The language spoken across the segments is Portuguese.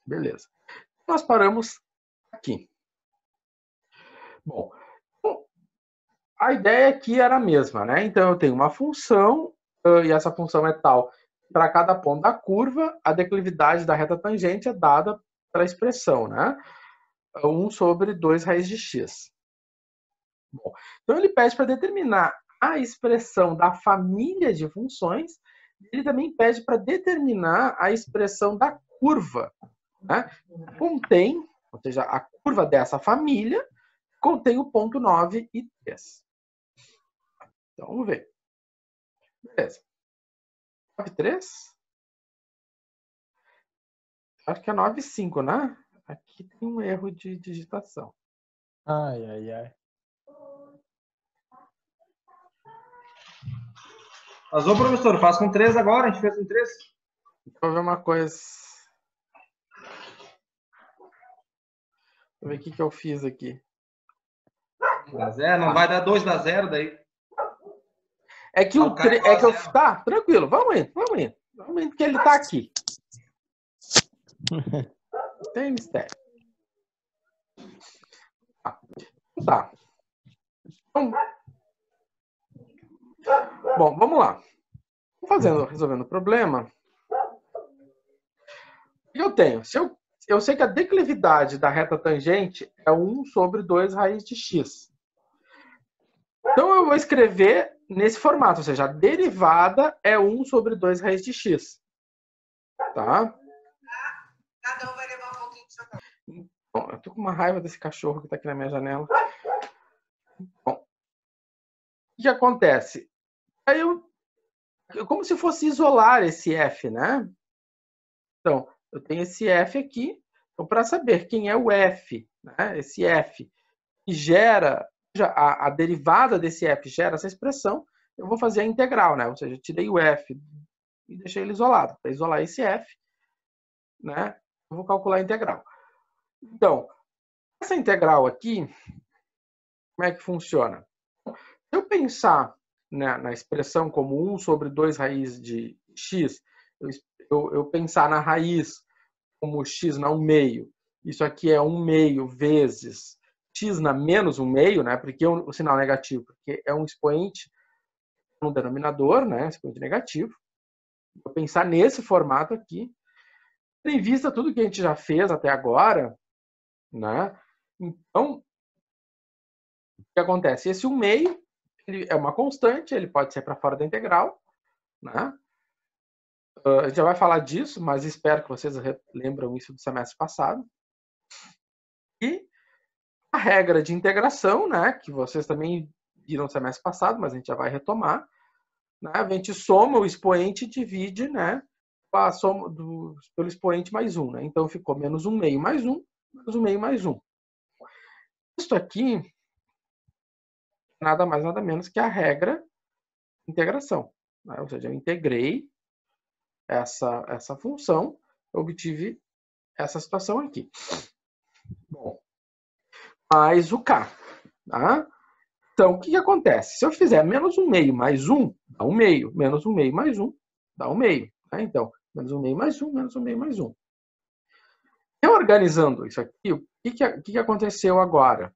Beleza. Nós paramos aqui. Bom, a ideia aqui era a mesma, né? Então, eu tenho uma função, e essa função é tal. Para cada ponto da curva, a declividade da reta tangente é dada pela expressão, né? 1 sobre 2 raiz de x. Bom, então, ele pede para determinar a expressão da família de funções, ele também pede para determinar a expressão da curva, né? Contém, ou seja, a curva dessa família contém o ponto 9 e 3. Então, vamos ver. Beleza. 9 e 3? Acho que é 9 e 5, né? Aqui tem um erro de digitação. Ai, ai, ai. Azul, professor, faz com 3 agora, a gente fez com 3. Deixa eu ver uma coisa. Deixa eu ver o que eu fiz aqui. Dá 0, não vai dar 2, dá 0 daí. É que o 3. É que eu. Tá, tranquilo, vamos indo, porque ele tá aqui. Tem mistério. Tá. Então, bom, vamos lá. Resolvendo o problema. O que eu tenho? Eu sei que a declividade da reta tangente é 1 sobre 2 raiz de x. Então, eu vou escrever nesse formato, ou seja, a derivada é 1 sobre 2 raiz de x. Tá? Cada um vai levar um pouquinho de chocolate. Bom, eu tô com uma raiva desse cachorro que tá aqui na minha janela. Bom, o que acontece? Aí como se fosse isolar esse f, né? Então, eu tenho esse f aqui. Então, para saber quem é o f, né? Esse f que gera a derivada desse f gera essa expressão, eu vou fazer a integral, né? Ou seja, eu tirei o f e deixei ele isolado. Para isolar esse f, né? Eu vou calcular a integral. Então, essa integral aqui, como é que funciona? Se eu pensar, né, na expressão como 1 sobre 2 raiz de x, eu pensar na raiz como x na 1 meio, isso aqui é 1 meio vezes x na menos 1 meio, né, porque o sinal negativo, porque é um expoente no denominador, né, expoente negativo. Vou pensar nesse formato aqui, tendo em vista tudo que a gente já fez até agora, né, então, o que acontece? Esse 1 meio ele é uma constante, ele pode ser para fora da integral, né? A gente já vai falar disso, mas espero que vocês lembram isso do semestre passado. E a regra de integração, né, que vocês também viram no semestre passado, mas a gente já vai retomar, né? A gente soma o expoente e divide, né, a soma pelo expoente mais 1, né? Então ficou menos 1 meio mais 1, menos 1 meio mais 1. Isso aqui nada mais nada menos que a regra de integração, né? Ou seja, eu integrei essa função, eu obtive essa situação aqui. Bom, mais o k. Tá? Então, o que acontece? Se eu fizer menos 1 meio mais 1, dá 1 meio. Menos 1 meio mais 1, dá 1 meio. Tá? Então, menos 1 meio mais 1, menos 1 meio mais 1. Reorganizando isso aqui, o que aconteceu agora?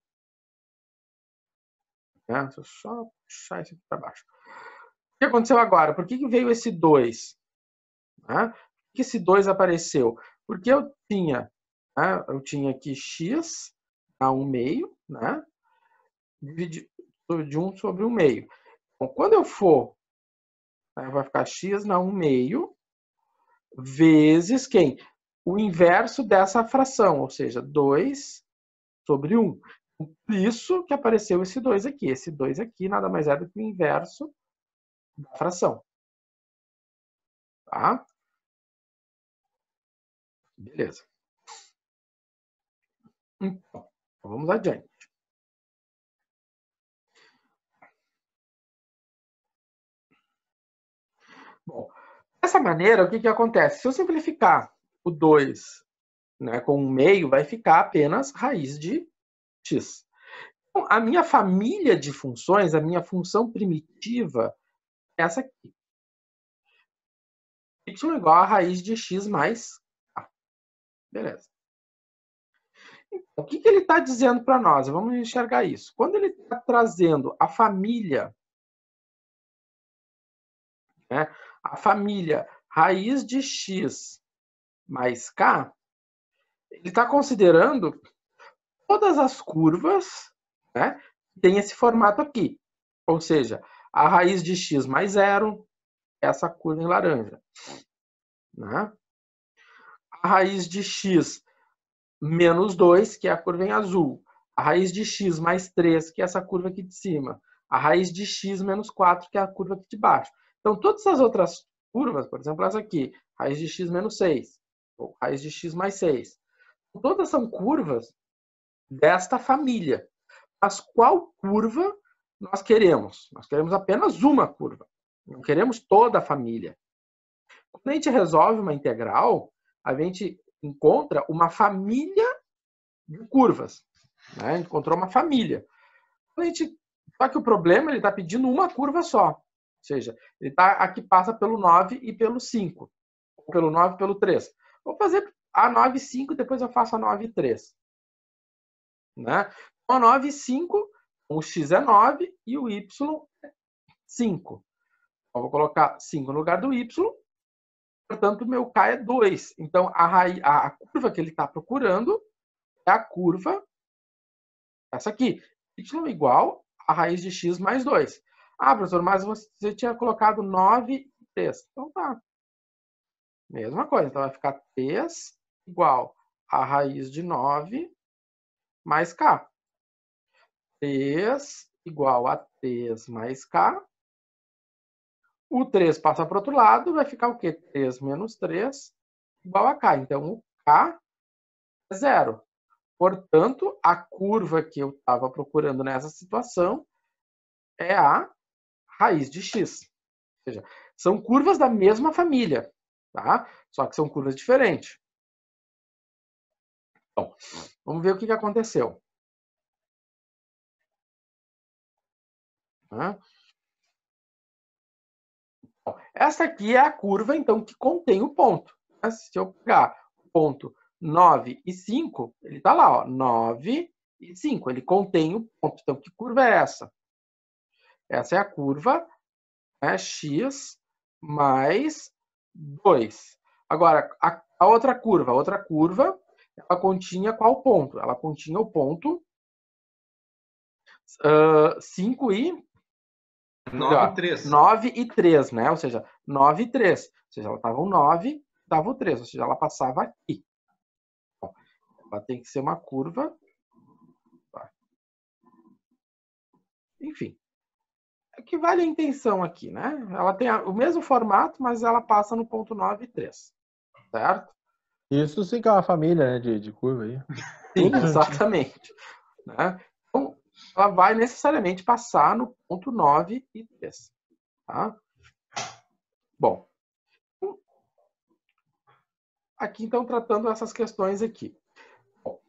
Deixa eu só puxar isso aqui para baixo. O que aconteceu agora? Por que veio esse 2? Por que esse 2 apareceu? Porque eu tinha aqui x a 1 meio, né? De 1 sobre 1 meio. Então, quando eu for, vai ficar x na 1 meio vezes quem? O inverso dessa fração, ou seja, 2 sobre 1. Por isso que apareceu esse 2 aqui. Esse 2 aqui nada mais é do que o inverso da fração. Tá? Beleza. Então, vamos adiante. Bom, dessa maneira, o que acontece? Se eu simplificar o 2, né, com 1 meio, vai ficar apenas raiz de x. Então, a minha família de funções, a minha função primitiva, é essa aqui. Y igual a raiz de x mais k. Beleza. Então, o que ele está dizendo para nós? Vamos enxergar isso. Quando ele está trazendo a família, né, a família raiz de x mais k, ele está considerando todas as curvas, né, que tem esse formato aqui. Ou seja, a raiz de x mais 0, essa curva em laranja. Né? A raiz de x menos 2, que é a curva em azul. A raiz de x mais 3, que é essa curva aqui de cima. A raiz de x menos 4, que é a curva aqui de baixo. Então, todas as outras curvas, por exemplo, essa aqui, raiz de x menos 6, ou raiz de x mais 6, todas são curvas desta família. Mas qual curva nós queremos? Nós queremos apenas uma curva. Não queremos toda a família. Quando a gente resolve uma integral, a gente encontra uma família de curvas. Né? A gente encontrou uma família. Só que o problema, ele está pedindo uma curva só. Ou seja, ele aqui passa pelo 9 e pelo 5. Ou pelo 9 e pelo 3. Vou fazer a 9 e 5, depois eu faço a 9 e 3. Né? Então, a 9 e 5, o x é 9 e o y é 5. Então, vou colocar 5 no lugar do y. Portanto, o meu k é 2. Então, a curva que ele está procurando é a curva, essa aqui, y igual a raiz de x mais 2. Ah, professor, mas você tinha colocado 9 e 3. Então, tá. Mesma coisa. Então, vai ficar 3 igual a raiz de 9 mais k. 3 igual a 3 mais k. O 3 passa para o outro lado, vai ficar o quê? 3 menos 3 igual a k. Então, o k é 0. Portanto, a curva que eu estava procurando nessa situação é a raiz de x. Ou seja, são curvas da mesma família, tá? Só que são curvas diferentes. Então, vamos ver o que aconteceu. Essa aqui é a curva, então, que contém o ponto. Se eu pegar o ponto 9 e 5, ele está lá, ó, 9 e 5. Ele contém o ponto. Então, que curva é essa? Essa é a curva, né, x mais 2. Agora, a outra curva, ela continha qual ponto? Ela continha o ponto 5 e... 9 e 3. 9 e 3, né? Ou seja, 9 e 3. Ou seja, ela estava o 9, estava o 3. Ou seja, ela passava aqui. Bom, ela tem que ser uma curva. Enfim. Equivale a intenção aqui, né? Ela tem o mesmo formato, mas ela passa no ponto 9 e 3. Certo? Isso sim que é uma família, né, de curva aí. Sim, exatamente. Né? Então, ela vai necessariamente passar no ponto 9 e 3. Tá? Bom. Aqui, então, tratando essas questões aqui. Bom,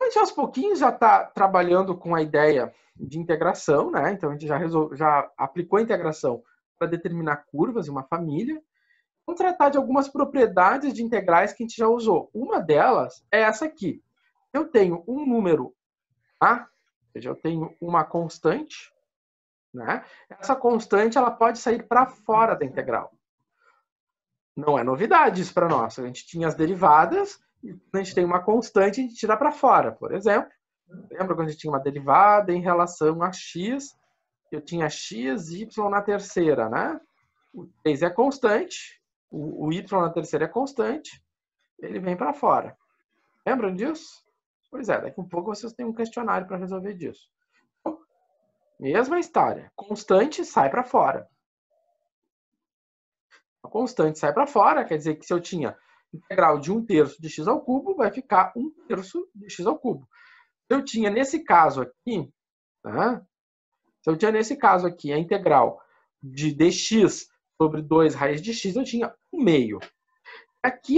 a gente, aos pouquinhos, já está trabalhando com a ideia de integração, né? Então, a gente já aplicou a integração para determinar curvas em uma família. Vamos tratar de algumas propriedades de integrais que a gente já usou. Uma delas é essa aqui. Eu tenho um número A, ou seja, eu tenho uma constante, né? Essa constante ela pode sair para fora da integral. Não é novidade isso para nós. A gente tinha as derivadas, e quando a gente tem uma constante, a gente tira para fora. Por exemplo, lembra quando a gente tinha uma derivada em relação a x, eu tinha x e y na terceira, né? O 3 é constante, o y na terceira é constante, ele vem para fora. Lembram disso? Pois é, daqui a um pouco vocês têm um questionário para resolver disso. Mesma história. Constante sai para fora. A constante sai para fora, quer dizer que se eu tinha integral de 1/3 de x ao cubo, vai ficar 1/3 de x ao cubo. Se eu tinha nesse caso aqui, tá? Se eu tinha nesse caso aqui a integral de dx sobre 2 raiz de x, eu tinha 1/2. Aqui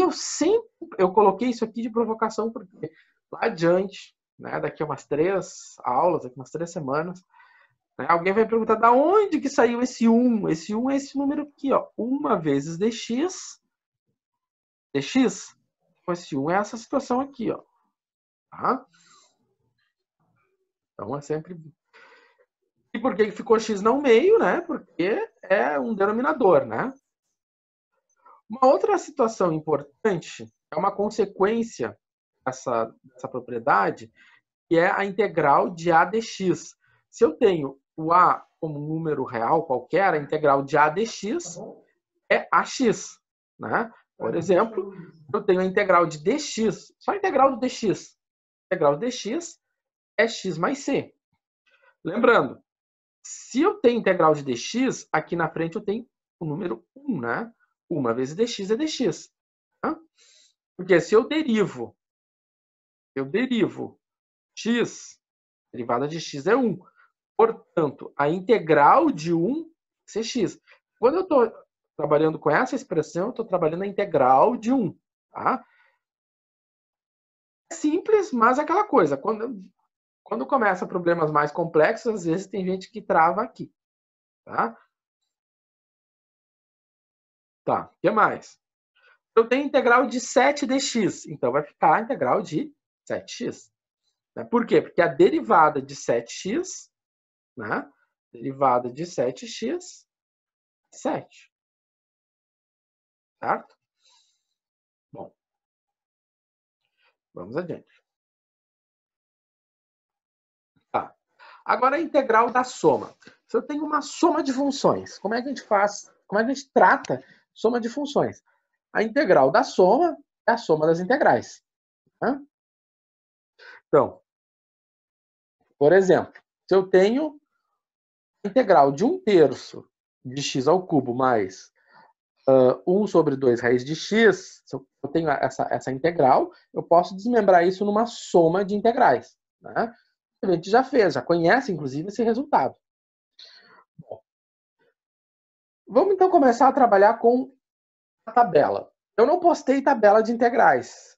eu coloquei isso aqui de provocação, porque lá adiante, né, daqui a umas 3 aulas, daqui a umas 3 semanas, né, alguém vai perguntar da onde que saiu esse 1? Esse 1 é esse número aqui, ó, 1 vezes dx, esse 1 é essa situação aqui, ó. Tá? Então é sempre... E por que ficou x não meio, né? Porque é um denominador, né? Uma outra situação importante é uma consequência dessa propriedade, que é a integral de a dx. Se eu tenho o a como um número real qualquer, a integral de a dx é ax, né? Por exemplo, eu tenho a integral de dx, só a integral do dx. A integral de dx é x mais c. Lembrando, se eu tenho integral de dx, aqui na frente eu tenho o número 1, né? 1 vezes dx é dx. Tá? Porque se eu derivo x, derivada de x é 1. Portanto, a integral de 1 vai ser x. Quando eu estou trabalhando com essa expressão, eu estou trabalhando a integral de 1. Tá? É simples, mas é aquela coisa. Quando começa problemas mais complexos, às vezes tem gente que trava aqui. Tá? Tá, o que mais? Eu tenho integral de 7dx, então vai ficar a integral de 7x. Por quê? Porque a derivada de 7x, né? Derivada de 7x é 7. Certo? Bom, vamos adiante. Tá. Agora a integral da soma. Se eu tenho uma soma de funções, como é que a gente faz? Como é que a gente trata soma de funções? A integral da soma é a soma das integrais. Tá? Então, por exemplo, se eu tenho a integral de 1/3 de x ao cubo mais 1 sobre 2 raiz de x, se eu tenho essa integral, eu posso desmembrar isso numa soma de integrais. Né? A gente já fez, já conhece, inclusive, esse resultado. Bom, vamos então começar a trabalhar com a tabela. Eu não postei tabela de integrais,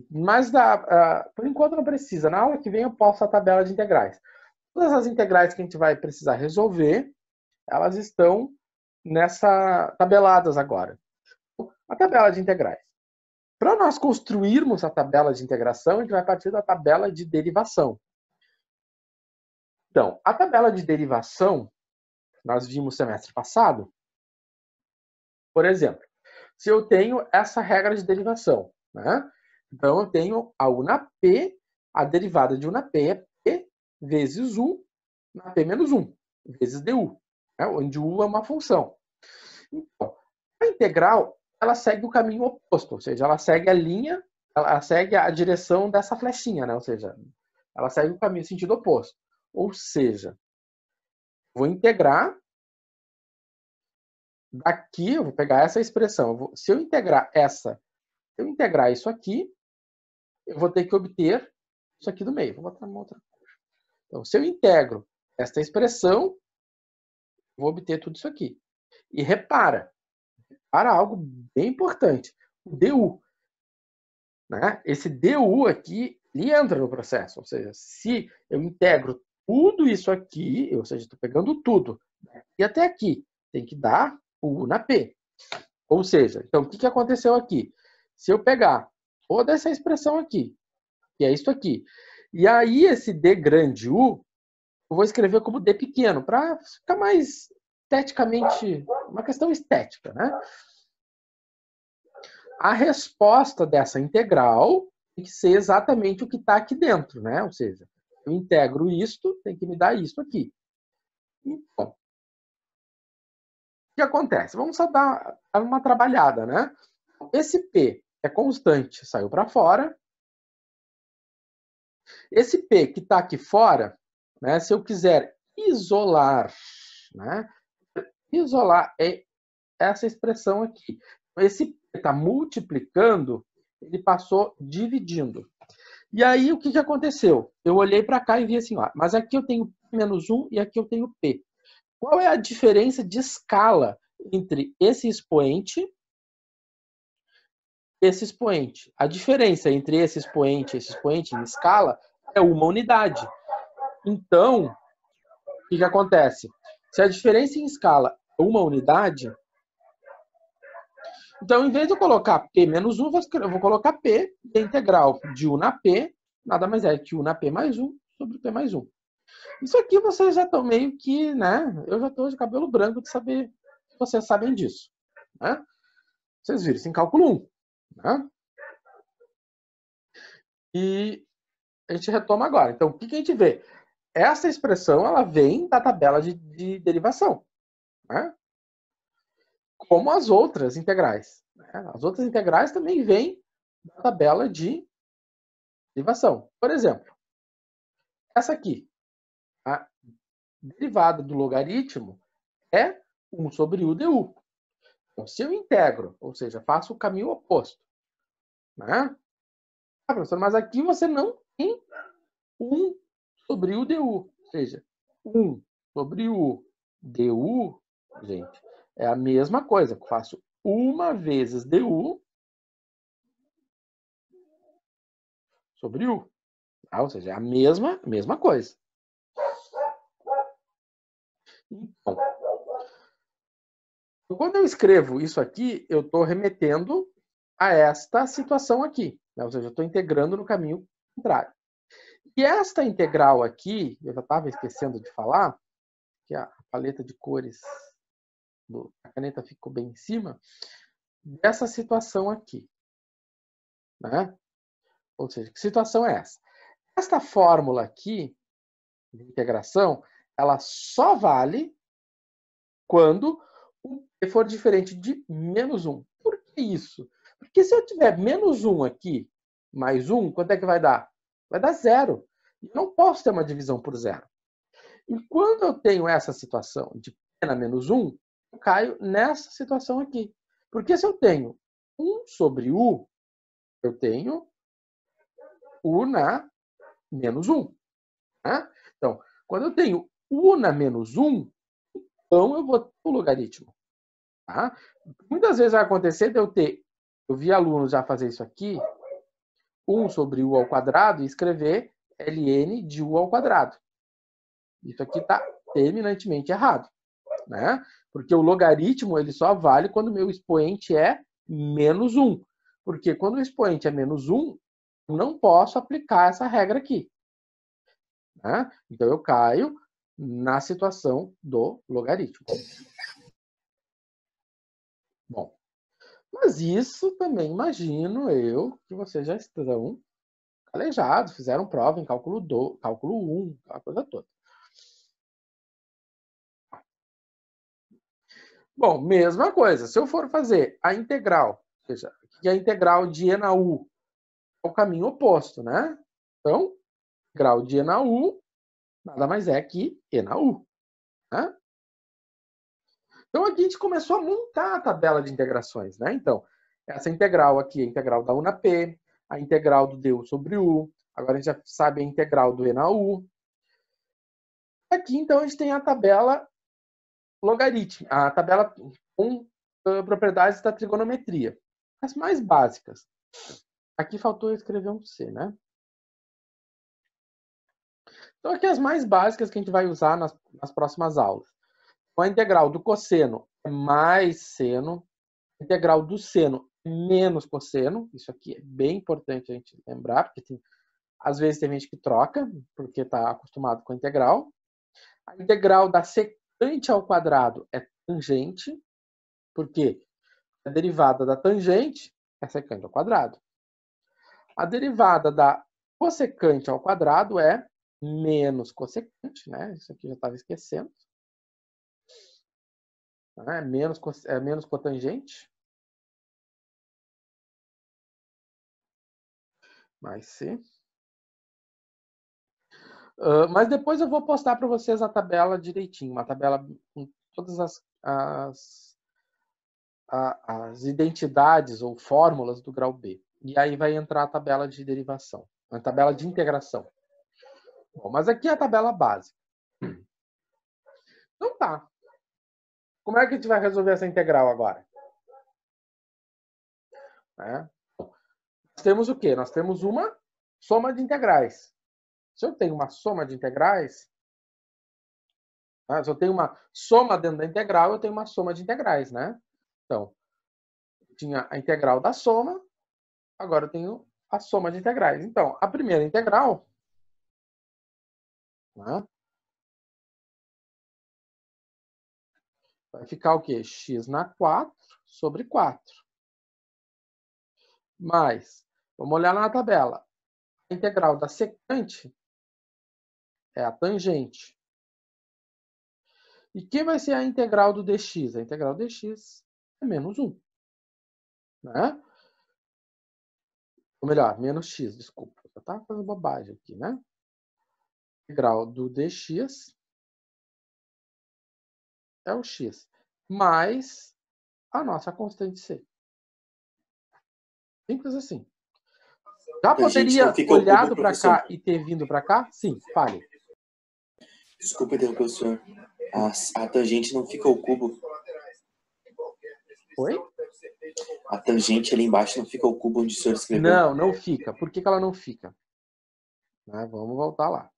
mas por enquanto não precisa. Na aula que vem eu posto a tabela de integrais. Todas as integrais que a gente vai precisar resolver, elas estão tabeladas agora. A tabela de integrais. Para nós construirmos a tabela de integração, a gente vai partir da tabela de derivação. Então, a tabela de derivação, nós vimos semestre passado, por exemplo, se eu tenho essa regra de derivação, né? Então eu tenho a U na P, a derivada de U na P é P vezes U na P menos 1, vezes DU, né? Onde U é uma função. Então, a integral, ela segue o caminho oposto, ou seja, ela segue a linha, ela segue a direção dessa flechinha, né? Ou seja, ela segue o caminho sentido oposto. Ou seja, vou integrar daqui, eu vou pegar essa expressão. Se eu integrar isso aqui, eu vou ter que obter isso aqui do meio. Vou botar uma outra cor. Então, se eu integro esta expressão, eu vou obter tudo isso aqui. E repara algo bem importante. O DU. Né? Esse DU aqui, ele entra no processo. Ou seja, se eu integro tudo isso aqui, ou seja, estou pegando tudo, e até aqui, tem que dar U na P. Ou seja, então o que aconteceu aqui? Se eu pegar toda essa expressão aqui, que é isso aqui, e aí esse D grande U, eu vou escrever como D pequeno, para ficar mais esteticamente, uma questão estética, né? A resposta dessa integral tem que ser exatamente o que está aqui dentro, né? Ou seja, eu integro isto, tem que me dar isto aqui. Então, o que acontece? Vamos só dar uma trabalhada, né? Esse P é constante, saiu para fora. Esse P que está aqui fora, né, se eu quiser isolar, né, isolar é essa expressão aqui. Esse P está multiplicando, ele passou dividindo. E aí, o que aconteceu? Eu olhei para cá e vi assim, ó, mas aqui eu tenho P menos 1 e aqui eu tenho P. Qual é a diferença de escala entre esse expoente e esse expoente? A diferença entre esse expoente em escala é uma unidade. Então, o que acontece? Se a diferença em escala é uma unidade, Então, em vez de eu colocar P menos 1, eu vou colocar P, e a integral de U na P, nada mais é que U na P mais 1 sobre P mais 1. Isso aqui vocês já estão meio que, né? Eu já estou de cabelo branco de saber que vocês sabem disso. Né? Vocês viram isso em cálculo 1. Né? E a gente retoma agora. Então, o que a gente vê? Essa expressão ela vem da tabela de derivação. Né? Como as outras integrais. Né? As outras integrais também vêm da tabela de derivação. Por exemplo, essa aqui. A derivada do logaritmo é 1 sobre u du. Então, se eu integro, ou seja, faço o caminho oposto, né? Ah, professor, mas aqui você não tem 1 sobre u du. Ou seja, 1 sobre u du, gente, é a mesma coisa. Eu faço 1 vezes du sobre u. Tá? Ou seja, é a mesma coisa. Então, quando eu escrevo isso aqui, eu estou remetendo a esta situação aqui. Né? Ou seja, eu estou integrando no caminho contrário. E esta integral aqui, eu já estava esquecendo de falar, que a paleta de cores da caneta ficou bem em cima, dessa situação aqui. Né? Ou seja, que situação é essa? Esta fórmula aqui, de integração, ela só vale quando o p for diferente de menos 1. Por que isso? Porque se eu tiver menos 1 aqui, mais 1, quanto é que vai dar? Vai dar 0. Eu não posso ter uma divisão por 0. E quando eu tenho essa situação de p na menos 1, eu caio nessa situação aqui. Porque se eu tenho 1 sobre u, eu tenho u na menos 1. Né? Então, quando eu tenho u na menos 1, então eu vou ter o logaritmo. Tá? Muitas vezes vai acontecer de eu vi alunos já fazer isso aqui, 1 sobre u ao quadrado, e escrever ln de u ao quadrado. Isso aqui está terminantemente errado. Né? Porque o logaritmo ele só vale quando o meu expoente é menos 1. Porque quando o expoente é menos 1, eu não posso aplicar essa regra aqui. Né? Então eu caio na situação do logaritmo. Bom, mas isso também imagino eu que vocês já estão calejados, fizeram prova em cálculo 1, aquela coisa toda. Bom, mesma coisa. Se eu for fazer a integral, ou seja, que é a integral de e na u, é o caminho oposto, né? Então, integral de e na u nada mais é que e na u. Né? Então, aqui a gente começou a montar a tabela de integrações. Né? Então, essa integral aqui é a integral da u na p, a integral do du sobre u. Agora a gente já sabe a integral do e na u. Aqui, então, a gente tem a tabela logarítmica, a tabela com propriedades da trigonometria. As mais básicas. Aqui faltou eu escrever um C, né? Então, aqui as mais básicas que a gente vai usar nas próximas aulas. A integral do cosseno é mais seno. A integral do seno é menos cosseno. Isso aqui é bem importante a gente lembrar, porque às vezes tem gente que troca, porque está acostumado com a integral. A integral da secante ao quadrado é tangente, porque a derivada da tangente é secante ao quadrado. A derivada da cossecante ao quadrado é menos cossecante, né? Isso aqui eu já estava esquecendo. É menos cotangente. Mais C. Mas depois eu vou postar para vocês a tabela direitinho, uma tabela com todas as identidades ou fórmulas do grau B. E aí vai entrar a tabela de derivação, a tabela de integração. Bom, mas aqui é a tabela básica. Então tá. Como é que a gente vai resolver essa integral agora? Nós temos o quê? Nós temos uma soma de integrais. Se eu tenho uma soma de integrais, se eu tenho uma soma dentro da integral, eu tenho uma soma de integrais, né? Então, tinha a integral da soma, agora eu tenho a soma de integrais. Então, a primeira integral, né, vai ficar o quê? X na 4 sobre 4. Mais, vamos olhar na tabela. A integral da secante é a tangente. E quem vai ser a integral do dx? A integral do dx é menos 1. Né? Ou melhor, menos x, desculpa. Eu estava fazendo bobagem aqui, né? A integral do dx é o x, mais a nossa constante c. Simples assim. Já poderia ter olhado para cá e ter vindo para cá? Sim, fale. Desculpa interromper o senhor. A tangente não fica ao cubo. Oi? A tangente ali embaixo não fica ao cubo onde o senhor escreveu? Não, não fica. Por que ela não fica? Né? Vamos voltar lá.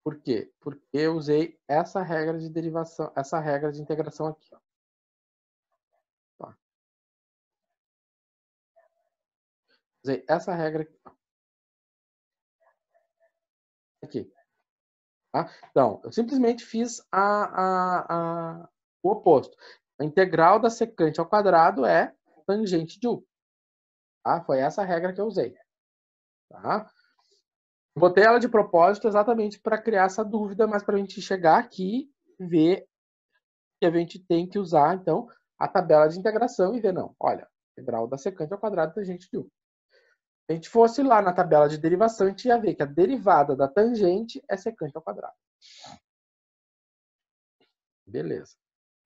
Por quê? Porque eu usei essa regra de derivação, essa regra de integração aqui. Ó. Tá. Usei essa regra aqui. Aqui. Tá? Então, eu simplesmente fiz o oposto. A integral da secante ao quadrado é tangente de U. Tá? Foi essa regra que eu usei. Tá? Botei ela de propósito exatamente para criar essa dúvida, mas para a gente chegar aqui e ver que a gente tem que usar, então, a tabela de integração e ver, não, olha, integral da secante ao quadrado da tangente de U. Se a gente fosse lá na tabela de derivação, a gente ia ver que a derivada da tangente é secante ao quadrado. Beleza.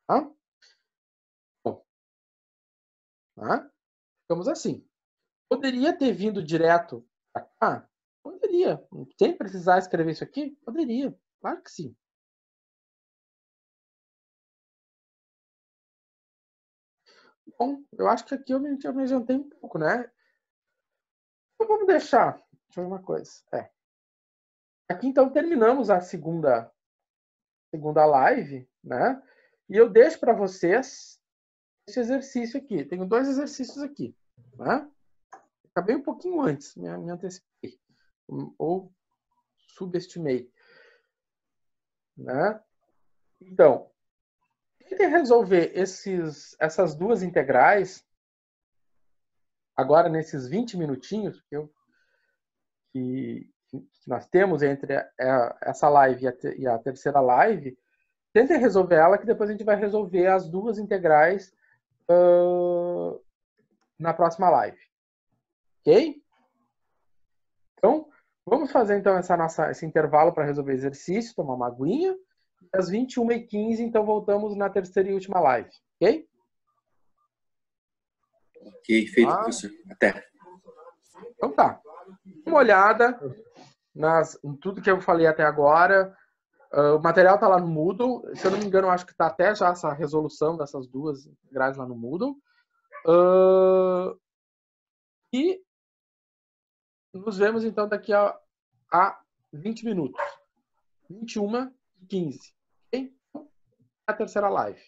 Tá? Bom. Tá? Ficamos assim. Poderia ter vindo direto para cá? Poderia. Sem precisar escrever isso aqui? Poderia. Claro que sim. Bom, eu acho que aqui eu me adiantei um pouco, né? Então vamos deixar. Deixa eu ver uma coisa. Aqui então terminamos a segunda live, né? E eu deixo para vocês esse exercício aqui. Tenho 2 exercícios aqui, né? Acabei um pouquinho antes, me antecipei ou subestimei, né? Então, tentem resolver essas 2 integrais agora nesses 20 minutinhos que nós temos entre essa live e a terceira live. Tentem resolver ela, que depois a gente vai resolver as 2 integrais na próxima live. Ok? Então, vamos fazer então esse intervalo para resolver exercício, tomar uma aguinha. Às 21h15, então voltamos na terceira e última live. Ok? Ok, feito, professor. Até. Então tá. Uma olhada em tudo que eu falei até agora. O material está lá no Moodle. Se eu não me engano, eu acho que está até já essa resolução dessas 2 integrais lá no Moodle. E nos vemos então daqui a 20 minutos. 21h15. Ok? A terceira live.